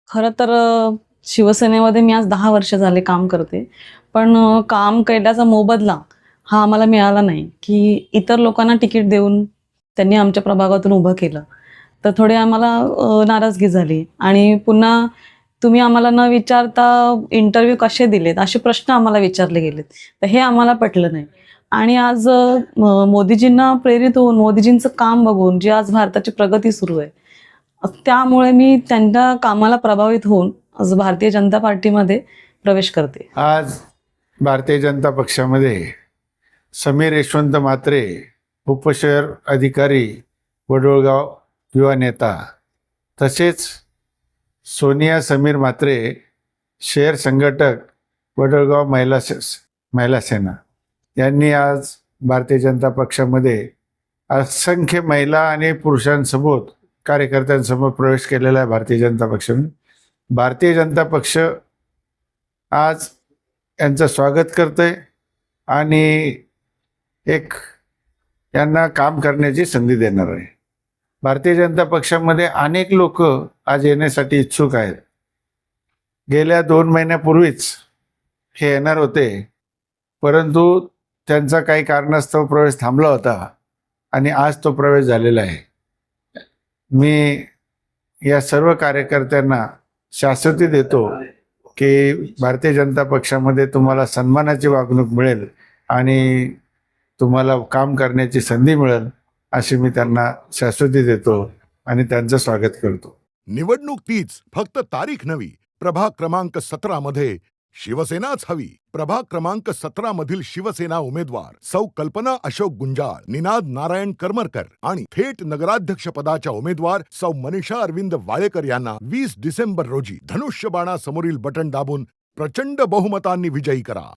खरं तर शिवसेनेमध्ये मी आज 10 वर्ष झाले काम करते. पण काम केल्याचा मोबदला हा आम्हाला मिळाला नाही, की इतर लोकांना तिकीट देऊन त्यांनी आमच्या प्रभागातून उभं केलं. तर थोडी आम्हाला नाराजगी झाली आणि पुन्हा तुम्ही आम्हाला न विचारता इंटरव्ह्यू कसे दिलेत, असे प्रश्न आम्हाला विचारले गेलेत. तर हे आम्हाला पटलं नाही. आणि आज मोदीजींना प्रेरित होऊन, मोदीजींचं काम बघून जी आज भारताची प्रगती सुरू आहे, त्यामुळे मी त्यांच्या कामाला प्रभावित होऊन आज भारतीय जनता पार्टीमध्ये प्रवेश करते. आज भारतीय जनता पक्षामध्ये समीर यशवंत म्हात्रे, उपशहर अधिकारी वडोळगाव, युवा नेता, तसेच सोनिया समीर म्हात्रे, शहर संघटक वडोळगाव महिला सेना यांनी आज भारतीय जनता पक्षामध्ये असंख्य महिला आणि पुरुषांसोबत कार्यकर्त्यांसमोर प्रवेश केलेला आहे. भारतीय जनता पक्षाने भारतीय जनता पक्ष आज यांचं स्वागत करतोय आणि एक यांना काम करण्याची संधी देणार आहे. भारतीय जनता पक्षामध्ये अनेक लोक आज येण्यासाठी इच्छुक आहेत. गेल्या 2 महिन्यापूर्वीच हे येणार होते, परंतु त्यांचा काही कारणास्तव प्रवेश थांबला होता आणि आज तो प्रवेश झालेला आहे. मी या सर्व कार्यकर्त्यांना शाश्वती देतो की भारतीय जनता पक्षामध्ये तुम्हाला सन्मानाची वागणूक मिळेल आणि तुम्हाला काम करण्याची संधी मिळेल, अशी मी त्यांना शाश्वती देतो आणि त्यांचं स्वागत करतो. निवडणूक तीच, फक्त तारीख नवी. प्रभाग क्रमांक 17 मध्ये शिवसेनाच हवी. प्रभाग क्रमांक 17 मधील शिवसेना उमेदवार सौ कल्पना अशोक गुंजाळ, निनाद नारायण करमरकर आणि थेट नगराध्यक्ष पदाच्या उमेदवार सौ मनीषा अरविंद वाळेकर यांना 20 डिसेंबर रोजी धनुष्यबाणा समोरील बटन दाबून प्रचंड बहुमतांनी विजयी करा.